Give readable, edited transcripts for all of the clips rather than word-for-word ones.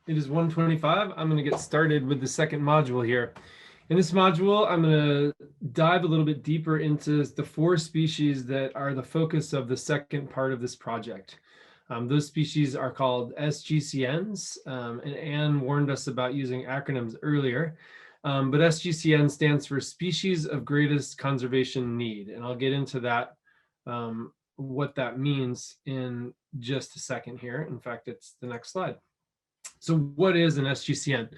It is 1:25. I'm going to get started with the second module here. In this module, I'm going to dive a little bit deeper into the 4 species that are the focus of the second part of this project. Those species are called SGCNs, and Anne warned us about using acronyms earlier. But SGCN stands for Species of Greatest Conservation Need, and I'll get into that, what that means in just a second here. In fact, it's the next slide. So what is an SGCN?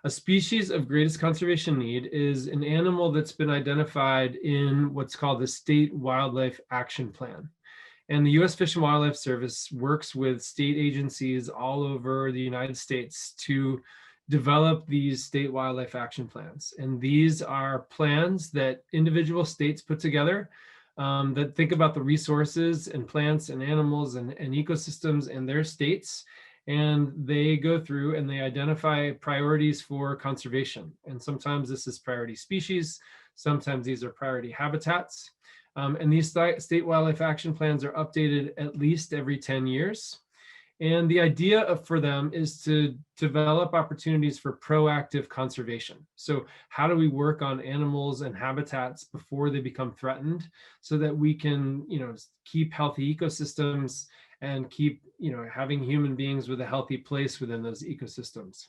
A species of greatest conservation need is an animal that's been identified in what's called the State Wildlife Action Plan. And the U.S. Fish and Wildlife Service works with state agencies all over the United States to develop these state wildlife action plans. And these are plans that individual states put together that think about the resources and plants and animals and ecosystems in their states. And they go through and they identify priorities for conservation. And sometimes this is priority species, sometimes these are priority habitats. And these state wildlife action plans are updated at least every 10 years. And the idea for them is to develop opportunities for proactive conservation. So how do we work on animals and habitats before they become threatened so that we can, keep healthy ecosystems and keep, having human beings with a healthy place within those ecosystems.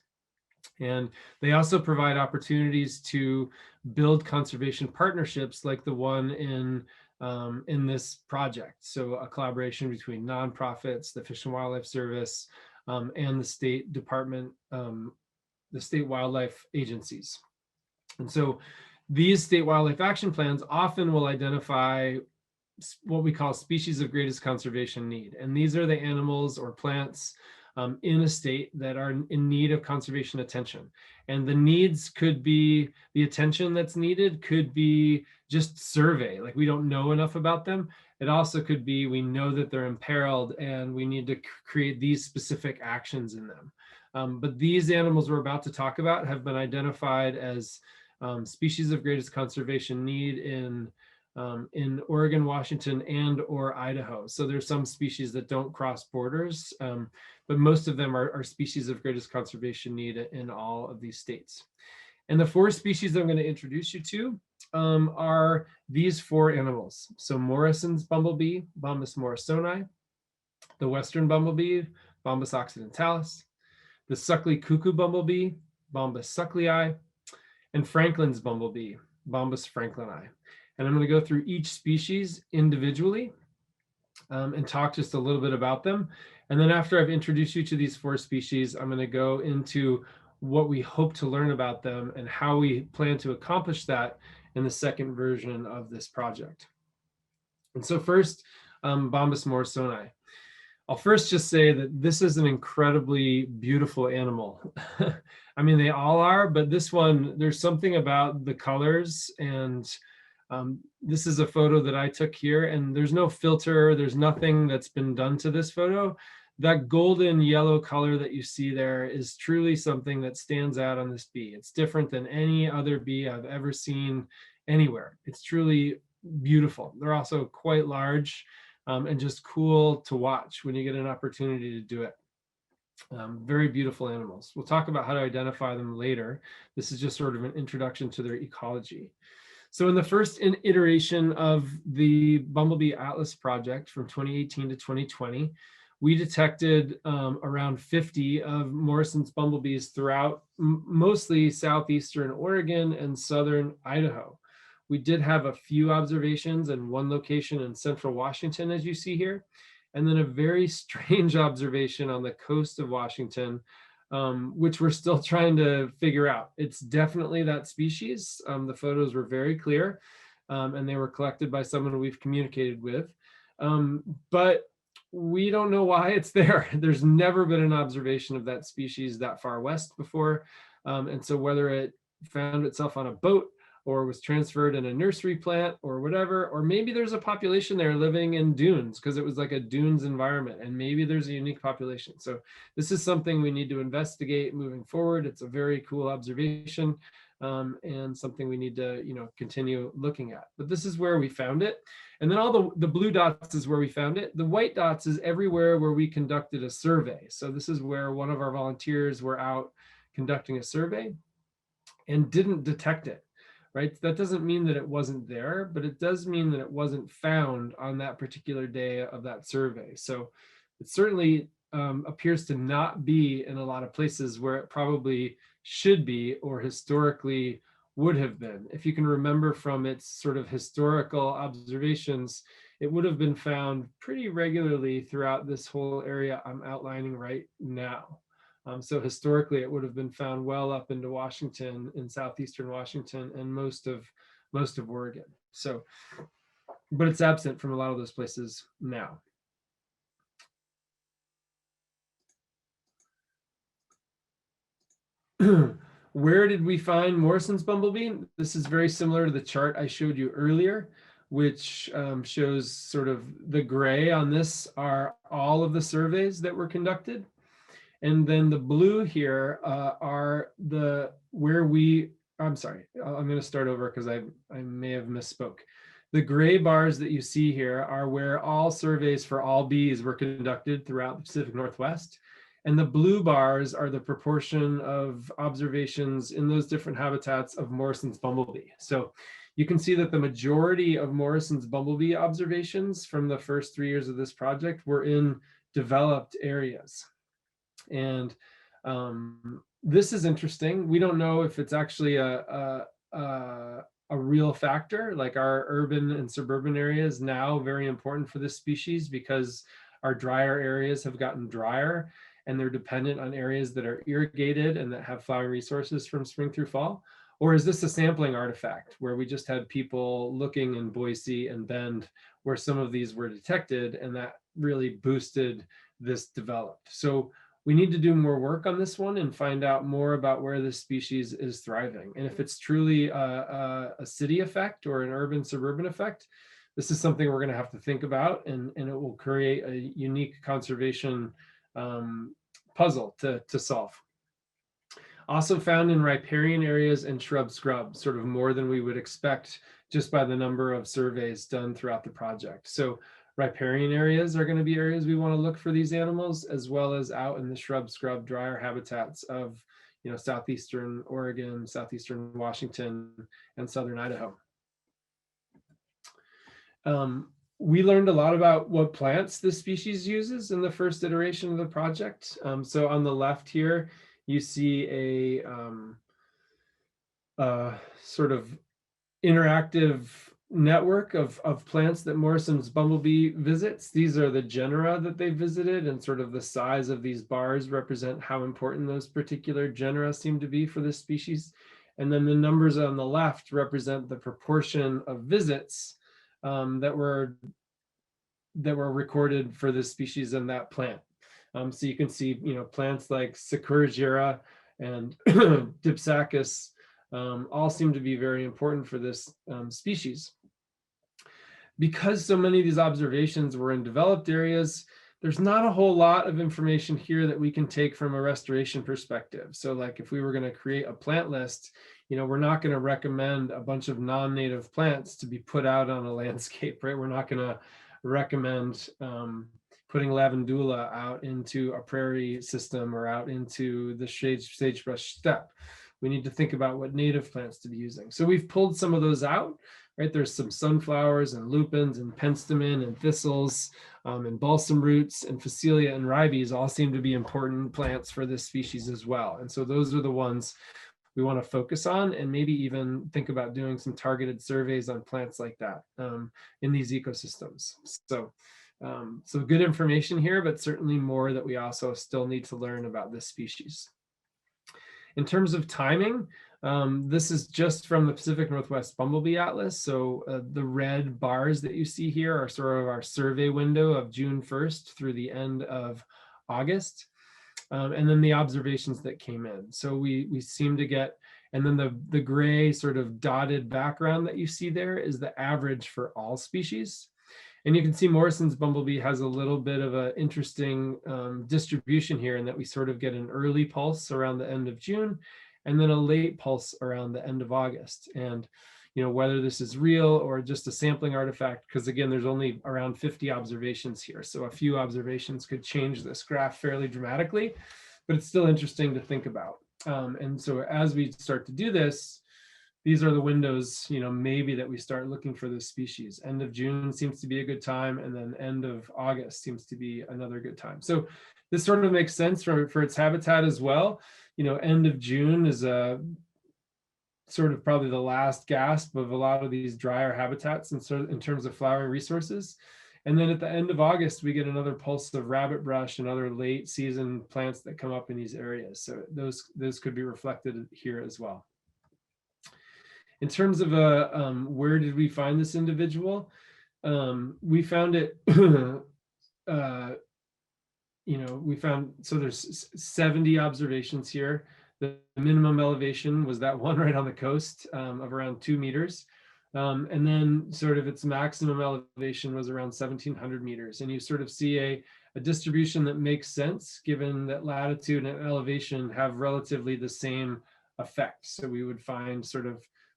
And they also provide opportunities to build conservation partnerships like the one in this project. So a collaboration between nonprofits, the Fish and Wildlife Service, and the state department, the state wildlife agencies. And so these state wildlife action plans often will identify what we call species of greatest conservation need. And these are the animals or plants in a state that are in need of conservation attention. And the needs could be, the attention that's needed could be just survey, like we don't know enough about them. It also could be, we know that they're imperiled and we need to create these specific actions in them. But these animals we're about to talk about have been identified as species of greatest conservation need in Oregon, Washington, and or Idaho. So there's some species that don't cross borders, but most of them are species of greatest conservation need in all of these states. And the 4 species I'm going to introduce you to are these 4 animals. So Morrisons bumblebee, Bombus morrisoni, the western bumblebee, Bombus occidentalis, the Succli cuckoo bumblebee, Bombus succli, and Franklin's bumblebee, Bombus franklini. And I'm going to go through each species individually and talk just a little bit about them. And then after I've introduced you to these 4 species, I'm going to go into what we hope to learn about them and how we plan to accomplish that in the second version of this project. And so first, Bombus morrisoni. I'll first just say that this is an incredibly beautiful animal. I mean, they all are, but this one, there's something about the colors, and this is a photo that I took here, and there's no filter, there's nothing that's been done to this photo. That golden yellow color that you see there is truly something that stands out on this bee. It's different than any other bee I've ever seen anywhere. It's truly beautiful. They're also quite large and just cool to watch when you get an opportunity to do it. Very beautiful animals. We'll talk about how to identify them later. This is just sort of an introduction to their ecology. So in the first iteration of the Bumblebee Atlas project from 2018 to 2020, we detected around 50 of Morrison's bumblebees throughout mostly southeastern Oregon and southern Idaho. We did have a few observations in one location in central Washington, as you see here, and then a very strange observation on the coast of Washington, which we're still trying to figure out. It's definitely that species. The photos were very clear, and they were collected by someone we've communicated with. But we don't know why it's there. There's never been an observation of that species that far west before. And so whether it found itself on a boat or was transferred in a nursery plant or whatever, or maybe there's a population there living in dunes because it was like a dunes environment, and maybe there's a unique population. So this is something we need to investigate moving forward. It's a very cool observation, and something we need to, continue looking at. But this is where we found it. And then all the blue dots is where we found it. The white dots is everywhere where we conducted a survey. So this is where one of our volunteers were out conducting a survey and didn't detect it, right? That doesn't mean that it wasn't there, but it does mean that it wasn't found on that particular day of that survey. So it certainly appears to not be in a lot of places where it probably should be or historically would have been. If you can remember from its sort of historical observations, it would have been found pretty regularly throughout this whole area I'm outlining right now. So historically, it would have been found well up into Washington, in southeastern Washington, and most of Oregon. So, but it's absent from a lot of those places now. Where did we find Morrison's bumblebee? This is very similar to the chart I showed you earlier, which shows sort of the gray on this are all of the surveys that were conducted. And then the blue here are I'm sorry, I'm going to start over because I may have misspoke. The gray bars that you see here are where all surveys for all bees were conducted throughout the Pacific Northwest. And the blue bars are the proportion of observations in those different habitats of Morrison's bumblebee. So you can see that the majority of Morrison's bumblebee observations from the first 3 years of this project were in developed areas. And this is interesting. We don't know if it's actually a real factor, like our urban and suburban areas now very important for this species because our drier areas have gotten drier and they're dependent on areas that are irrigated and that have flowering resources from spring through fall. Or is this a sampling artifact where we just had people looking in Boise and Bend where some of these were detected and that really boosted this developed? So we need to do more work on this one and find out more about where this species is thriving. And if it's truly a city effect or an urban suburban effect, this is something we're going to have to think about, and it will create a unique conservation puzzle to solve. Also found in riparian areas and shrub scrub, sort of more than we would expect just by the number of surveys done throughout the project. So riparian areas are going to be areas we want to look for these animals, as well as out in the shrub scrub drier habitats of southeastern Oregon, southeastern Washington, and southern Idaho. We learned a lot about what plants this species uses in the first iteration of the project. So on the left here, you see a sort of interactive network of plants that Morrison's bumblebee visits. These are the genera that they visited, and sort of the size of these bars represent how important those particular genera seem to be for this species. And then the numbers on the left represent the proportion of visits that were recorded for this species and that plant. So you can see, plants like Sacuragera and Dipsacus all seem to be very important for this species. Because so many of these observations were in developed areas, there's not a whole lot of information here that we can take from a restoration perspective. So like if we were going to create a plant list, we're not going to recommend a bunch of non-native plants to be put out on a landscape, right? We're not going to recommend putting lavandula out into a prairie system or out into the sagebrush steppe. We need to think about what native plants to be using. So we've pulled some of those out, right? There's some sunflowers and lupins and penstemon and thistles and balsam roots and phacelia and ribes all seem to be important plants for this species as well. And so those are the ones we want to focus on, and maybe even think about doing some targeted surveys on plants like that in these ecosystems. So good information here, but certainly more that we also still need to learn about this species. In terms of timing, this is just from the Pacific Northwest Bumblebee Atlas. So the red bars that you see here are sort of our survey window of June 1st through the end of August. And then the observations that came in. So we seem to get, and then the gray sort of dotted background that you see there is the average for all species. And you can see Morrison's bumblebee has a little bit of an interesting distribution here in that we sort of get an early pulse around the end of June, and then a late pulse around the end of August. And whether this is real or just a sampling artifact, because again, there's only around 50 observations here. So a few observations could change this graph fairly dramatically, but it's still interesting to think about. And so as we start to do this, these are the windows, maybe that we start looking for this species. End of June seems to be a good time, and then end of August seems to be another good time. So this sort of makes sense for its habitat as well. End of June is a sort of probably the last gasp of a lot of these drier habitats in terms of flowering resources. And then at the end of August, we get another pulse of rabbit brush and other late season plants that come up in these areas. So those could be reflected here as well. In terms of where did we find this individual? We found it, we found, so there's 70 observations here. The minimum elevation was that one right on the coast of around 2 meters. And then sort of its maximum elevation was around 1,700 meters. And you sort of see a distribution that makes sense given that latitude and elevation have relatively the same effect. So we would find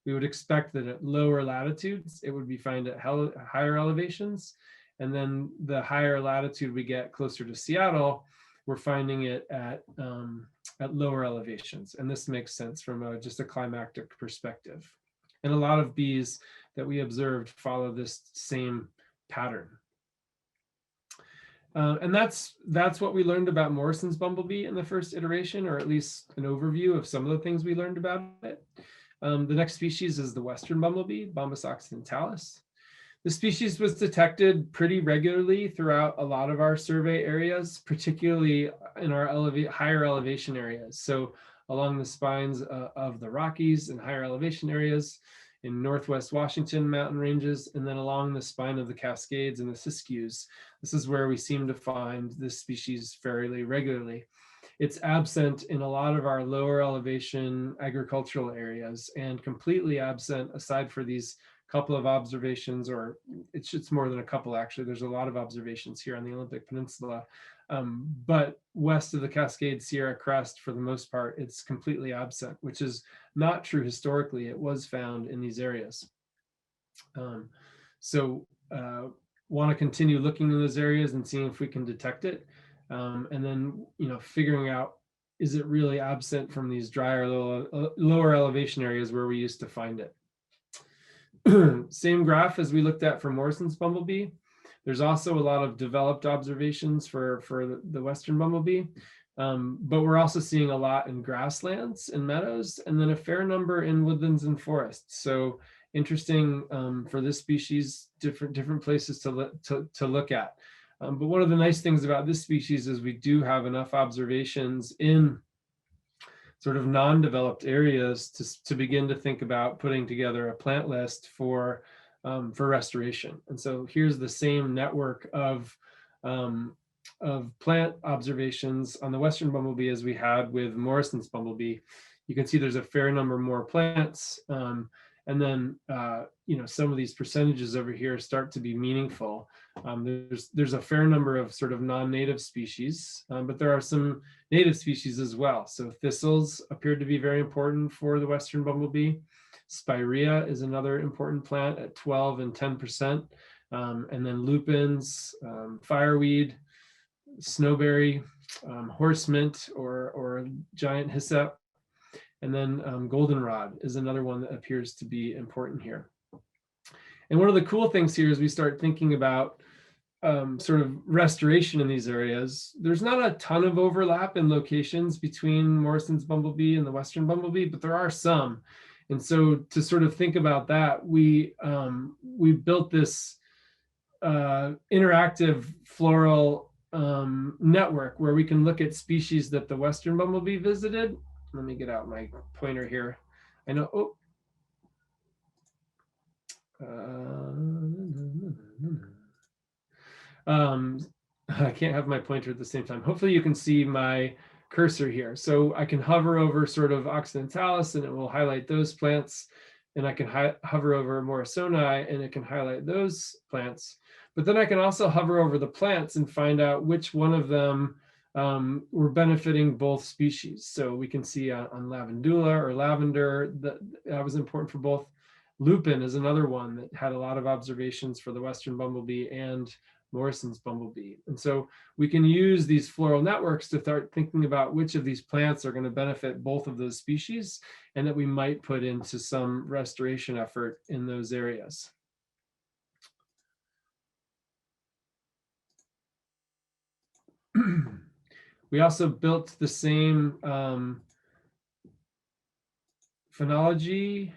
we would expect that at lower latitudes, it would be found at higher elevations. And then the higher latitude we get closer to Seattle, we're finding it at lower elevations. And this makes sense from just a climatic perspective. And a lot of bees that we observed follow this same pattern. And that's what we learned about Morrison's bumblebee in the first iteration, or at least an overview of some of the things we learned about it. The next species is the western bumblebee, Bombus occidentalis. The species was detected pretty regularly throughout a lot of our survey areas, particularly in our higher elevation areas. So along the spines of the Rockies and higher elevation areas, in Northwest Washington mountain ranges, and then along the spine of the Cascades and the Siskiyous. This is where we seem to find this species fairly regularly. It's absent in a lot of our lower elevation agricultural areas, and completely absent aside for these couple of observations, or it's more than a couple actually. There's a lot of observations here on the Olympic Peninsula, but west of the Cascade Sierra Crest, for the most part, it's completely absent, which is not true historically. It was found in these areas. So want to continue looking in those areas and seeing if we can detect it. And then, figuring out, is it really absent from these drier, lower elevation areas where we used to find it? Same graph as we looked at for Morrison's bumblebee. There's also a lot of developed observations for the western bumblebee, but we're also seeing a lot in grasslands and meadows, and then a fair number in woodlands and forests. So interesting for this species, different places to look at. But one of the nice things about this species is we do have enough observations in sort of non-developed areas to begin to think about putting together a plant list for restoration. And so here's the same network of plant observations on the western bumblebee as we had with Morrison's bumblebee. You can see there's a fair number more plants. And then, some of these percentages over here start to be meaningful. There's a fair number of sort of non-native species, but there are some native species as well. So thistles appeared to be very important for the western bumblebee. Spirea is another important plant at 12 and 10%. And then lupins, fireweed, snowberry, horse mint or giant hyssop. And then goldenrod is another one that appears to be important here. And one of the cool things here is we start thinking about sort of restoration in these areas. There's not a ton of overlap in locations between Morrison's bumblebee and the western bumblebee, but there are some. And so to sort of think about that, we built this interactive floral network where we can look at species that the western bumblebee visited. Let me get out my pointer here. I know, I can't have my pointer at the same time. Hopefully you can see my cursor here. So I can hover over sort of occidentalis and it will highlight those plants. And I can hover over Morrisoni and it can highlight those plants. But then I can also hover over the plants and find out which one of them we're benefiting both species. So we can see on lavandula or lavender that was important for both. Lupin is another one that had a lot of observations for the western bumblebee and Morrison's bumblebee. And so we can use these floral networks to start thinking about which of these plants are going to benefit both of those species, and that we might put into some restoration effort in those areas. We also built the same phenology.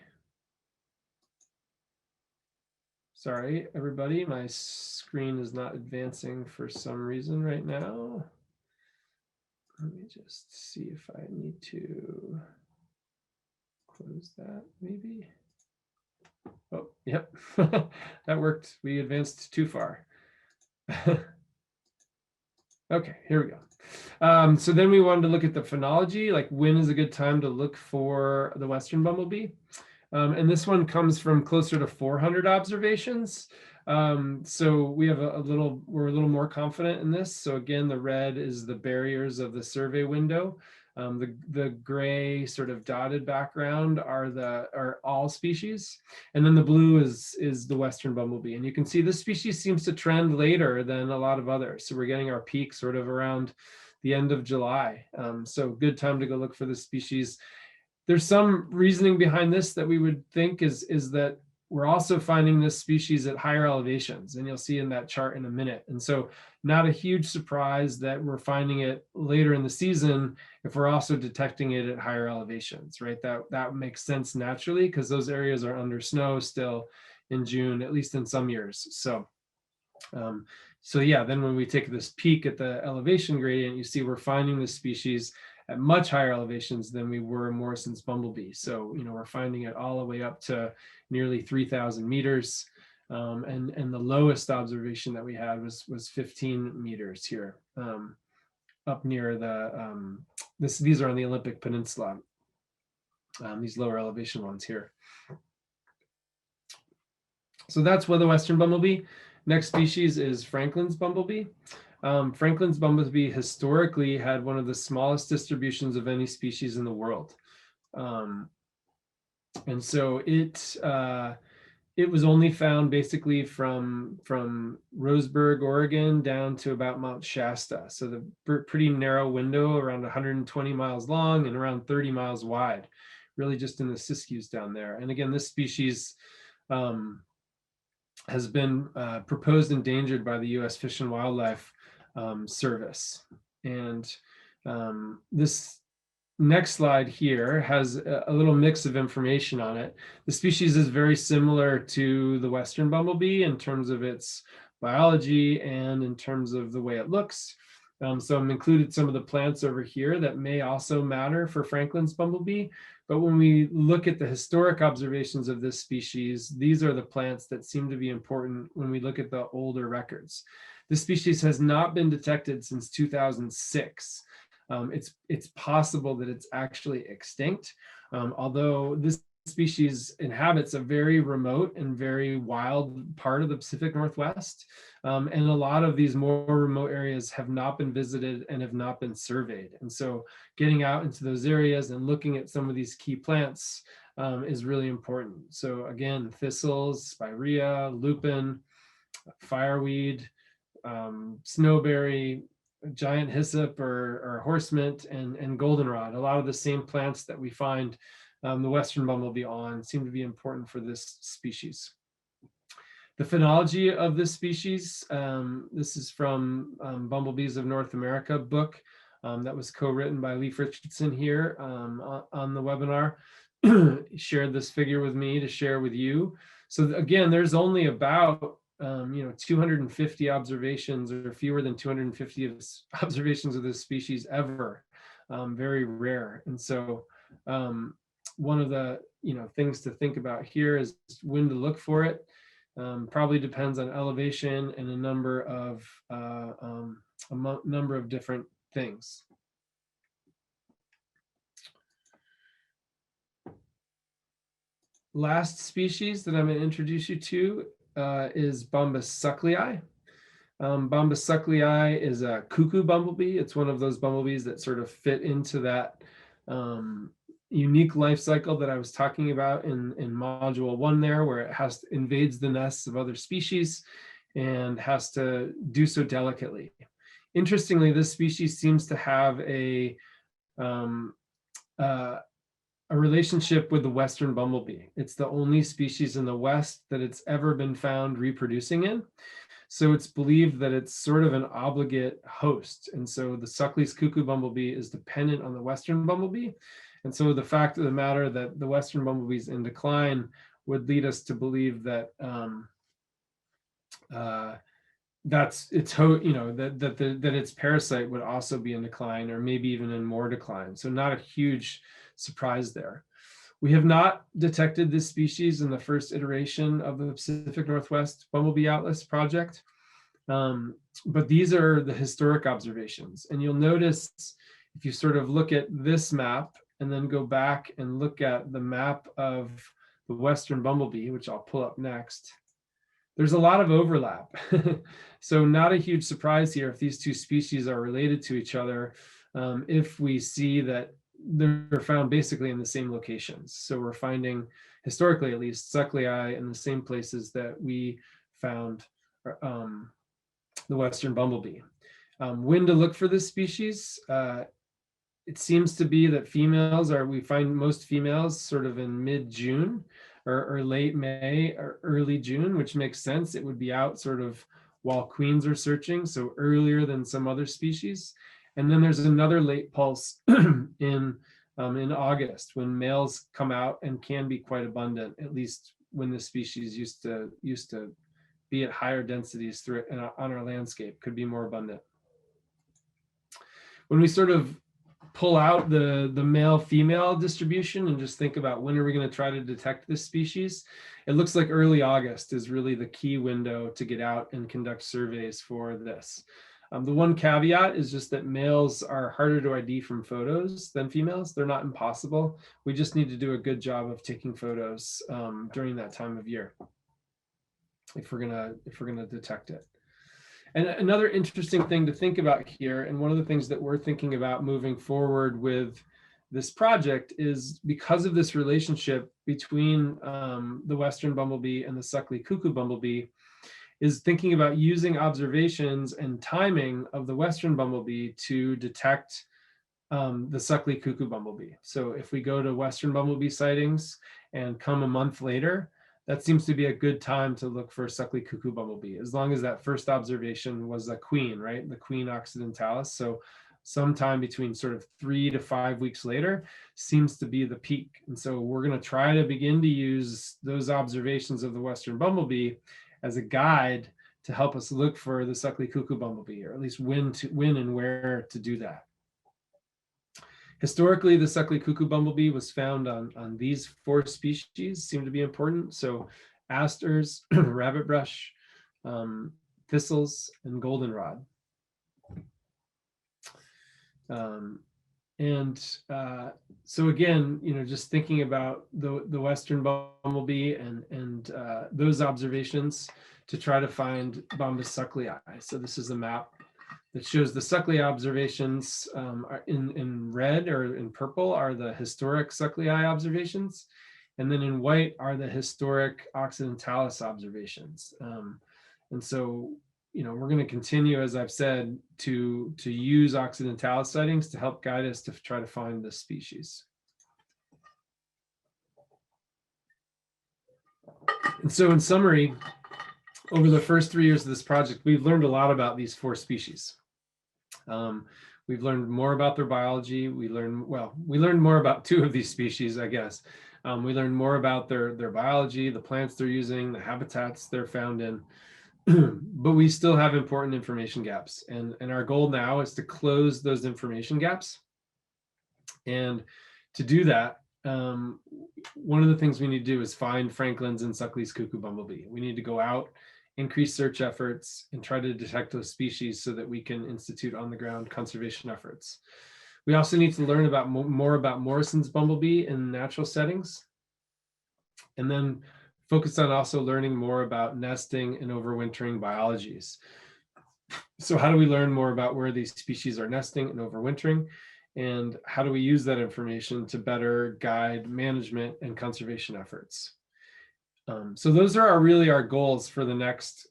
Sorry, everybody, my screen is not advancing for some reason right now. Let me just see if I need to close that, maybe. Oh, yep, that worked. We advanced too far. Okay, here we go. So then we wanted to look at the phenology, like when is a good time to look for the western bumblebee. And this one comes from closer to 400 observations. So we have we're a little more confident in this. So again, the red is the barriers of the survey window. The gray sort of dotted background are all species, and then the blue is the western bumblebee. And you can see this species seems to trend later than a lot of others. So we're getting our peak sort of around the end of July. So good time to go look for this species. There's some reasoning behind this that we would think is that we're also finding this species at higher elevations, and you'll see in that chart in a minute. And so not a huge surprise that we're finding it later in the season if we're also detecting it at higher elevations, right? That makes sense naturally because those areas are under snow still in June, at least in some years. So yeah, then when we take this peek at the elevation gradient, you see we're finding this species at much higher elevations than we were in Morrison's bumblebee. So, we're finding it all the way up to nearly 3,000 meters. And the lowest observation that we had was 15 meters here, up near the, these are on the Olympic Peninsula, these lower elevation ones here. So that's the western bumblebee. Next species is Franklin's bumblebee. Franklin's bumblebee historically had one of the smallest distributions of any species in the world. And so it was only found basically from Roseburg, Oregon, down to about Mount Shasta. So the pretty narrow window, around 120 miles long and around 30 miles wide, really just in the Siskiyous down there. And again, this species has been proposed endangered by the U.S. Fish and Wildlife Service. And this next slide here has a little mix of information on it. The species is very similar to the western bumblebee in terms of its biology and in terms of the way it looks. So I've included some of the plants over here that may also matter for Franklin's bumblebee. But when we look at the historic observations of this species, these are the plants that seem to be important when we look at the older records. This species has not been detected since 2006. It's possible that it's actually extinct, although this species inhabits a very remote and very wild part of the Pacific Northwest. And a lot of these more remote areas have not been visited and have not been surveyed. And so getting out into those areas and looking at some of these key plants is really important. So again, thistles, spirea, lupin, fireweed, snowberry, giant hyssop or horse mint, and goldenrod. A lot of the same plants that we find the western bumblebee on seem to be important for this species. The phenology of this species, this is from Bumblebees of North America book that was co-written by Leif Richardson here on the webinar. He shared this figure with me to share with you. So again, there's only about 250 observations, or fewer than 250 observations of this species ever. Very rare. And so one of the things to think about here is when to look for it. Probably depends on elevation and a number of different things. Last species that I'm going to introduce you to is Bombus Succli. Bombus Succli is a cuckoo bumblebee. It's one of those bumblebees that sort of fit into that unique life cycle that I was talking about in module 1 there, where it invades the nests of other species and has to do so delicately. Interestingly, this species seems to have a relationship with the Western bumblebee. It's the only species in the West that it's ever been found reproducing in. So it's believed that it's sort of an obligate host. And so the Succli's cuckoo bumblebee is dependent on the Western bumblebee. And so the fact of the matter that the Western bumblebee is in decline would lead us to believe that that its parasite would also be in decline, or maybe even in more decline. So not a huge surprise there. We have not detected this species in the first iteration of the Pacific Northwest Bumblebee Atlas project, but these are the historic observations. And you'll notice if you sort of look at this map and then go back and look at the map of the Western bumblebee, which I'll pull up next, there's a lot of overlap. So not a huge surprise here if these two species are related to each other, if we see that they're found basically in the same locations. So we're finding, historically at least, Succli in the same places that we found the Western bumblebee. When to look for this species? It seems to be that we find most females sort of in mid-June or late May or early June, which makes sense. It would be out sort of while queens are searching, so earlier than some other species. And then there's another late pulse in August, when males come out and can be quite abundant, at least when the species used to be at higher densities on our landscape, could be more abundant. When we sort of pull out the male-female distribution and just think about when are we going to try to detect this species, it looks like early August is really the key window to get out and conduct surveys for this. The one caveat is just that males are harder to ID from photos than females. They're not impossible. We just need to do a good job of taking photos during that time of year if we're gonna detect it. And another interesting thing to think about here, and one of the things that we're thinking about moving forward with this project, is because of this relationship between the Western bumblebee and the Succli cuckoo bumblebee, is thinking about using observations and timing of the Western bumblebee to detect the Succli cuckoo bumblebee. So if we go to Western bumblebee sightings and come a month later, that seems to be a good time to look for Succli cuckoo bumblebee, as long as that first observation was a queen, right? The queen occidentalis. So sometime between sort of 3 to 5 weeks later seems to be the peak. And so we're going to try to begin to use those observations of the Western bumblebee as a guide to help us look for the Succli cuckoo bumblebee, or at least when and where to do that. Historically, the Succli cuckoo bumblebee was found on these 4 species, seem to be important. So asters, rabbitbrush, thistles, and goldenrod. So again, just thinking about the Western bumblebee and those observations to try to find Bombus Succli. So this is a map that shows the Succli observations are in red or in purple are the historic Succli observations, and then in white are the historic occidentalis observations. And so we're going to continue, as I've said, to use occidentalis sightings to help guide us to try to find this species. And so in summary, over the first 3 years of this project, we've learned a lot about these 4 species. We've learned more about their biology. We learned more about 2 of these species, I guess. We learned more about their biology, the plants they're using, the habitats they're found in. But we still have important information gaps. And our goal now is to close those information gaps. And to do that, one of the things we need to do is find Franklin's and Succli's cuckoo bumblebee. We need to go out, increase search efforts, and try to detect those species so that we can institute on-the-ground conservation efforts. We also need to learn more about Morrison's bumblebee in natural settings, and then focus on also learning more about nesting and overwintering biologies. So how do we learn more about where these species are nesting and overwintering? And how do we use that information to better guide management and conservation efforts? So those are really our goals for the next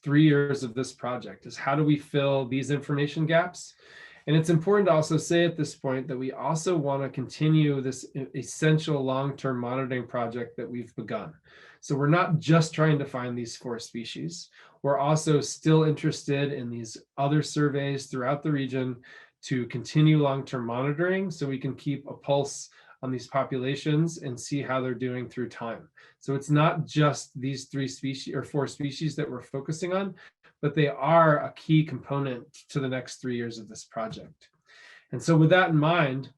3 years of this project, is how do we fill these information gaps? And it's important to also say at this point that we also want to continue this essential long-term monitoring project that we've begun. So we're not just trying to find these 4 species. We're also still interested in these other surveys throughout the region to continue long-term monitoring so we can keep a pulse on these populations and see how they're doing through time. So it's not just these 3 species or 4 species that we're focusing on, but they are a key component to the next 3 years of this project. And so with that in mind,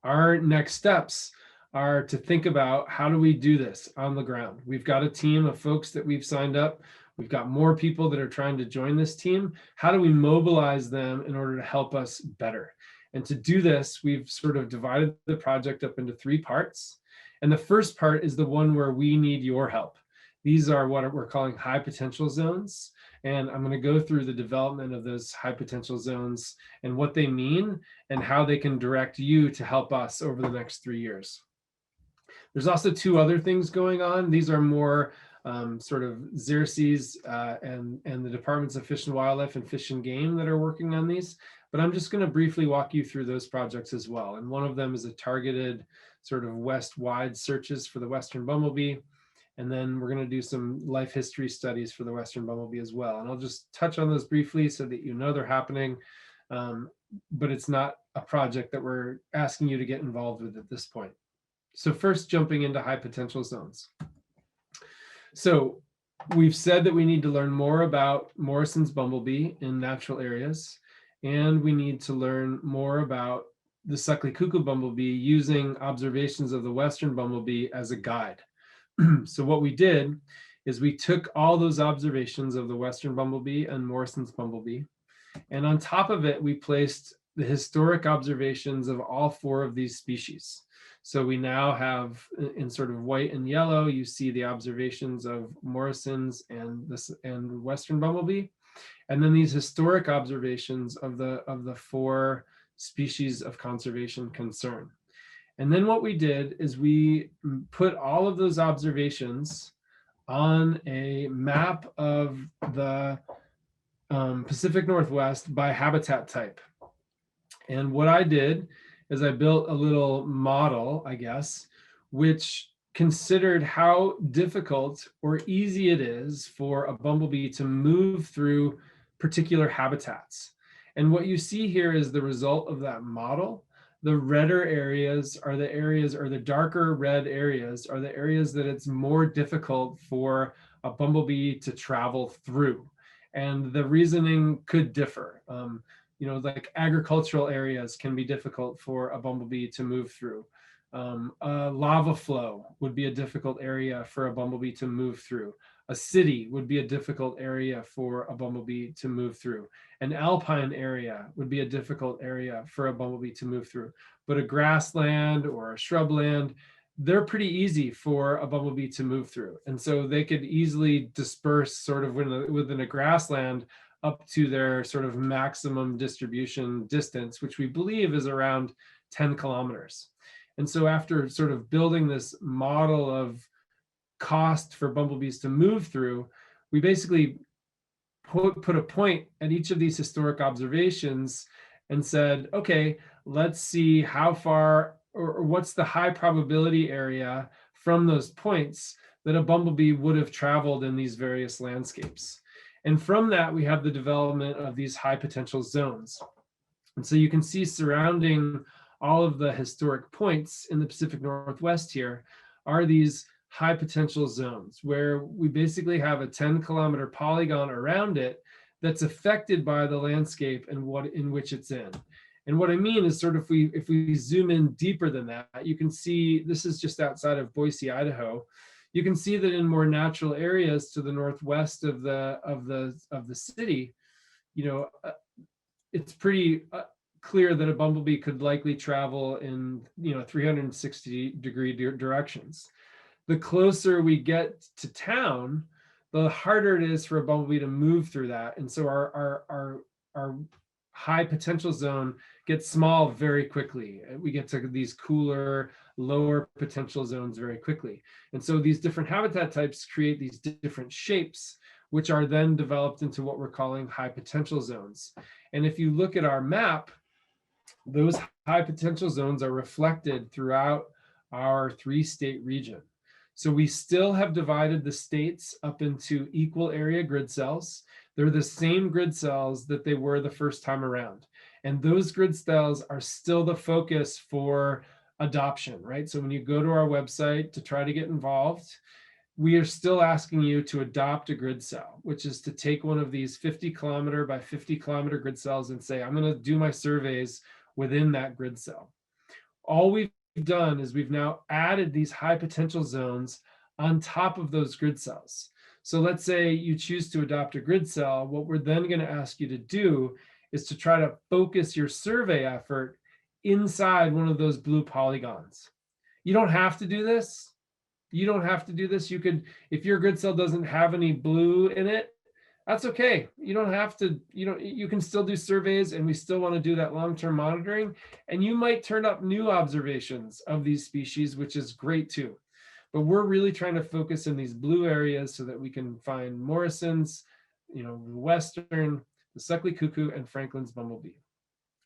our next steps are to think about how do we do this on the ground. We've got a team of folks that we've signed up. We've got more people that are trying to join this team. How do we mobilize them in order to help us better? And to do this, we've sort of divided the project up into 3 parts. And the first part is the one where we need your help. These are what we're calling high potential zones. And I'm going to go through the development of those high potential zones and what they mean and how they can direct you to help us over the next 3 years. There's also 2 other things going on. These are more sort of Xerces and the Departments of Fish and Wildlife and Fish and Game that are working on these. But I'm just going to briefly walk you through those projects as well. And one of them is a targeted sort of west-wide searches for the Western bumblebee. And then we're going to do some life history studies for the Western bumblebee as well. And I'll just touch on those briefly so that you know they're happening. But it's not a project that we're asking you to get involved with at this point. So first, jumping into high potential zones. So we've said that we need to learn more about Morrison's bumblebee in natural areas, and we need to learn more about the Suckli cuckoo bumblebee using observations of the Western bumblebee as a guide. So what we did is we took all those observations of the Western bumblebee and Morrison's bumblebee, and on top of it, we placed the historic observations of all 4 of these species. So we now have, in sort of white and yellow, you see the observations of Morrison's and Western bumblebee, and then these historic observations of the 4 species of conservation concern. And then what we did is we put all of those observations on a map of the Pacific Northwest by habitat type. And what I did is I built a little model, I guess, which considered how difficult or easy it is for a bumblebee to move through particular habitats. And what you see here is the result of that model. The redder areas are the areas, or the darker red areas are the areas that it's more difficult for a bumblebee to travel through. And the reasoning could differ. Like agricultural areas can be difficult for a bumblebee to move through. A lava flow would be a difficult area for a bumblebee to move through. A city would be a difficult area for a bumblebee to move through. An alpine area would be a difficult area for a bumblebee to move through. But a grassland or a shrubland, they're pretty easy for a bumblebee to move through. And so they could easily disperse sort of within a grassland up to their sort of maximum distribution distance, which we believe is around 10 kilometers. And so after sort of building this model of cost for bumblebees to move through, we basically put a point at each of these historic observations and said, okay, let's see how far or what's the high probability area from those points that a bumblebee would have traveled in these various landscapes. And from that, we have the development of these high potential zones. And so you can see surrounding all of the historic points in the Pacific Northwest here are these high potential zones where we basically have a 10-kilometer polygon around it that's affected by the landscape and what in which it's in. And what I mean is sort of if we zoom in deeper than that, you can see this is just outside of Boise, Idaho. You can see that in more natural areas to the northwest of the city, it's pretty clear that a bumblebee could likely travel in 360-degree directions. The closer we get to town, the harder it is for a bumblebee to move through that. And so our high potential zone gets small very quickly. We get to these cooler, lower potential zones very quickly. And so these different habitat types create these different shapes, which are then developed into what we're calling high potential zones. And if you look at our map, those high potential zones are reflected throughout our 3-state region. So we still have divided the states up into equal area grid cells. They're the same grid cells that they were the first time around. And those grid cells are still the focus for adoption, right? So when you go to our website to try to get involved, we are still asking you to adopt a grid cell, which is to take one of these 50-kilometer by 50-kilometer grid cells and say, I'm going to do my surveys within that grid cell. All we've done is we've now added these high potential zones on top of those grid cells. So let's say you choose to adopt a grid cell. What we're then going to ask you to do is to try to focus your survey effort inside one of those blue polygons. You don't have to do this. You don't have to do this. You could, if your grid cell doesn't have any blue in it, that's okay. You don't have to, you can still do surveys, and we still want to do that long-term monitoring. And you might turn up new observations of these species, which is great too. But we're really trying to focus in these blue areas so that we can find Morrisons, Western, the Suckli cuckoo, and Franklin's bumblebee.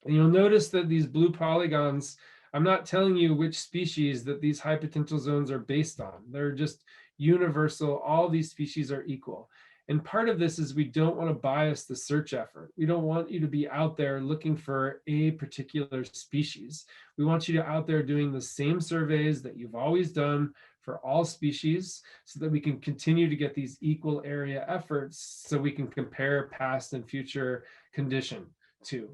And you'll notice that these blue polygons, I'm not telling you which species that these high potential zones are based on. They're just universal. All these species are equal. And part of this is we don't want to bias the search effort. We don't want you to be out there looking for a particular species. We want you to out there doing the same surveys that you've always done for all species, so that we can continue to get these equal area efforts, so we can compare past and future condition too.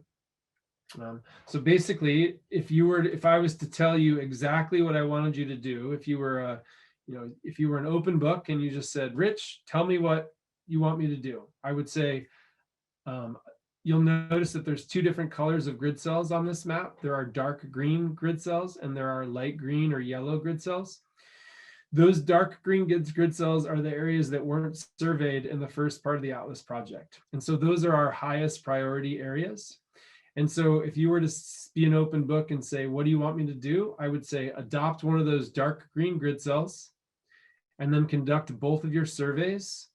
So basically, if I was to tell you exactly what I wanted you to do, if you were an open book and you just said, Rich, tell me what you want me to do, I would say, you'll notice that there's 2 different colors of grid cells on this map. There are dark green grid cells and there are light green or yellow grid cells. Those dark green grid cells are the areas that weren't surveyed in the first part of the Atlas project. And so those are our highest priority areas. And so if you were to be an open book and say, what do you want me to do? I would say adopt one of those dark green grid cells and then conduct both of your surveys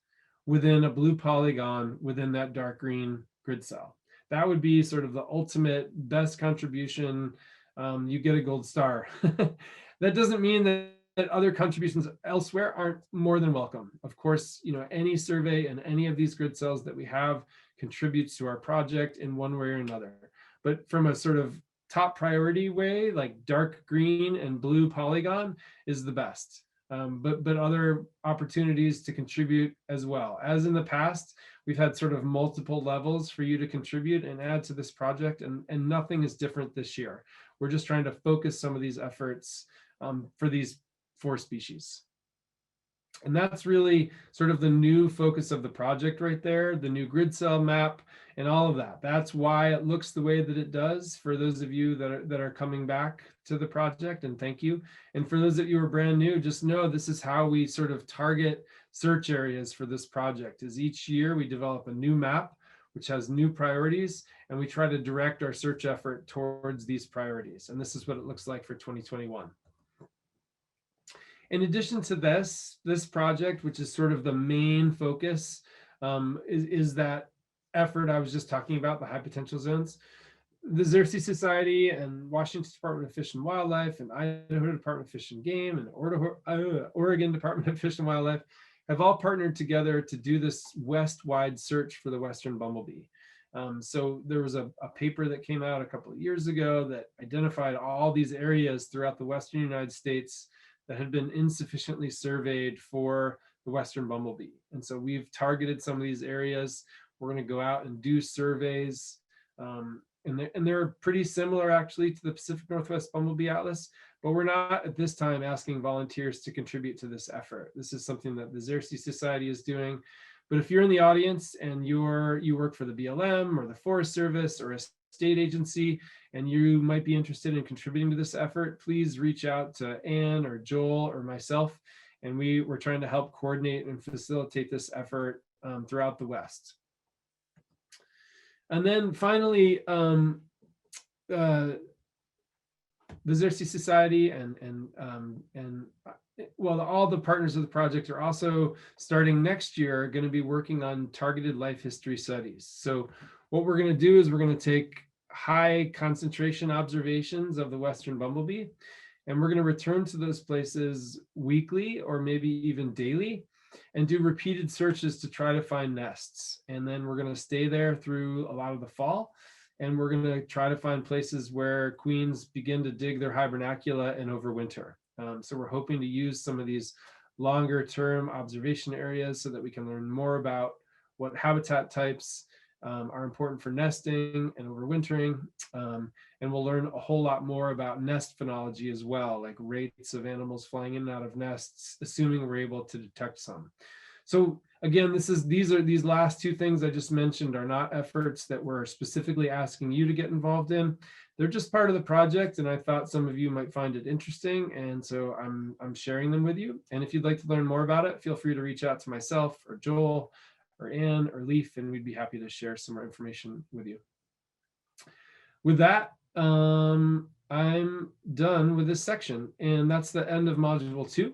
within a blue polygon within that dark green grid cell. That would be sort of the ultimate best contribution. You get a gold star. That doesn't mean that other contributions elsewhere aren't more than welcome. Of course, any survey and any of these grid cells that we have contributes to our project in one way or another. But from a sort of top priority way, like dark green and blue polygon is the best. But other opportunities to contribute as well. As in the past, we've had sort of multiple levels for you to contribute and add to this project, and nothing is different this year. We're just trying to focus some of these efforts for these 4 species. And that's really sort of the new focus of the project right there, the new grid cell map and all of that. That's why it looks the way that it does for those of you that are coming back to the project, and thank you. And for those of you who are brand new, just know this is how we sort of target search areas for this project. Is each year we develop a new map which has new priorities, and we try to direct our search effort towards these priorities. And this is what it looks like for 2021. In addition to this project, which is sort of the main focus, is that effort I was just talking about, the high potential zones. The Xerces Society and Washington Department of Fish and Wildlife and Idaho Department of Fish and Game and Oregon Department of Fish and Wildlife have all partnered together to do this west-wide search for the Western bumblebee. So there was a paper that came out a couple of years ago that identified all these areas throughout the Western United States that had been insufficiently surveyed for the Western bumblebee. And so we've targeted some of these areas. We're going to go out and do surveys. And they're pretty similar actually to the Pacific Northwest Bumblebee Atlas, but we're not at this time asking volunteers to contribute to this effort. This is something that the Xerces Society is doing. But if you're in the audience and you work for the BLM or the Forest Service or a state agency, and you might be interested in contributing to this effort, please reach out to Anne or Joel or myself, And we're trying to help coordinate and facilitate this effort throughout the West. And then finally, the Xerces Society and well, all the partners of the project are also starting next year going to be working on targeted life history studies. So what we're going to do is we're going to take high concentration observations of the Western bumblebee, and we're going to return to those places weekly or maybe even daily and do repeated searches to try to find nests. And then we're going to stay there through a lot of the fall. And we're going to try to find places where queens begin to dig their hibernacula and overwinter. So we're hoping to use some of these longer term observation areas so that we can learn more about what habitat types are important for nesting and overwintering. And we'll learn a whole lot more about nest phenology as well, like rates of animals flying in and out of nests, assuming we're able to detect some. So again, these last two things I just mentioned are not efforts that we're specifically asking you to get involved in. They're just part of the project, and I thought some of you might find it interesting, and so I'm sharing them with you. And if you'd like to learn more about it, feel free to reach out to myself or Joel or Anne or Leaf, and we'd be happy to share some more information with you. With that, I'm done with this section, and that's the end of module 2.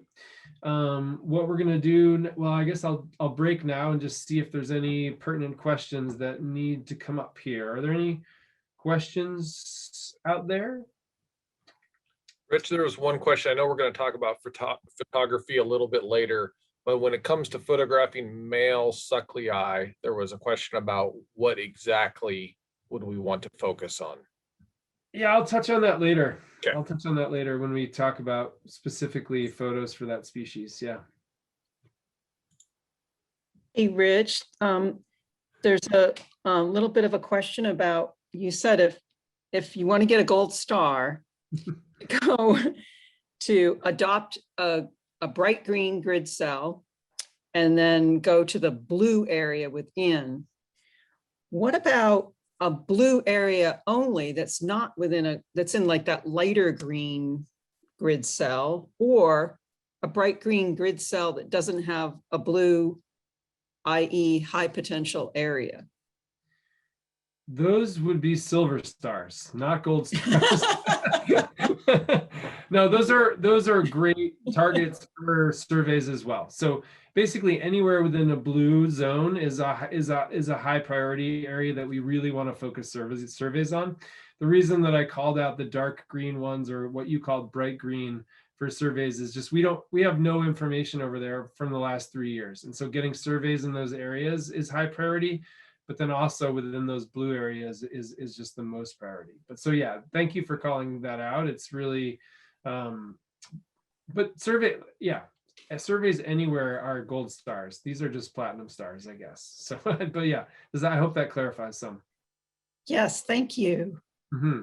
What we're going to do, well, I guess I'll break now and just see if there's any pertinent questions that need to come up here. Are there any questions out there? Rich, there was one question. I know we're going to talk about photography a little bit later, but when it comes to photographing male Succli, there was a question about what exactly would we want to focus on? Yeah, I'll touch on that later. Okay. I'll touch on that later when we talk about specifically photos for that species. Yeah. Hey, Rich, there's a little bit of a question about, you said if you want to get a gold star, go to adopt a bright green grid cell and then go to the blue area within. What about a blue area only that's not within that's in like that lighter green grid cell, or a bright green grid cell that doesn't have a blue, i.e. high potential area? Those would be silver stars, not gold stars. No, those are great targets for surveys as well. So basically anywhere within a blue zone is a high priority area that we really want to focus surveys on. The reason that I called out the dark green ones, or what you called bright green, for surveys is just we have no information over there from the last 3 years. And so getting surveys in those areas is high priority, but then also within those blue areas is just the most priority. But so yeah, thank you for calling that out. It's really, but surveys anywhere are gold stars. These are just platinum stars, I guess. So, but yeah, I hope that clarifies some. Yes, thank you. Mm-hmm.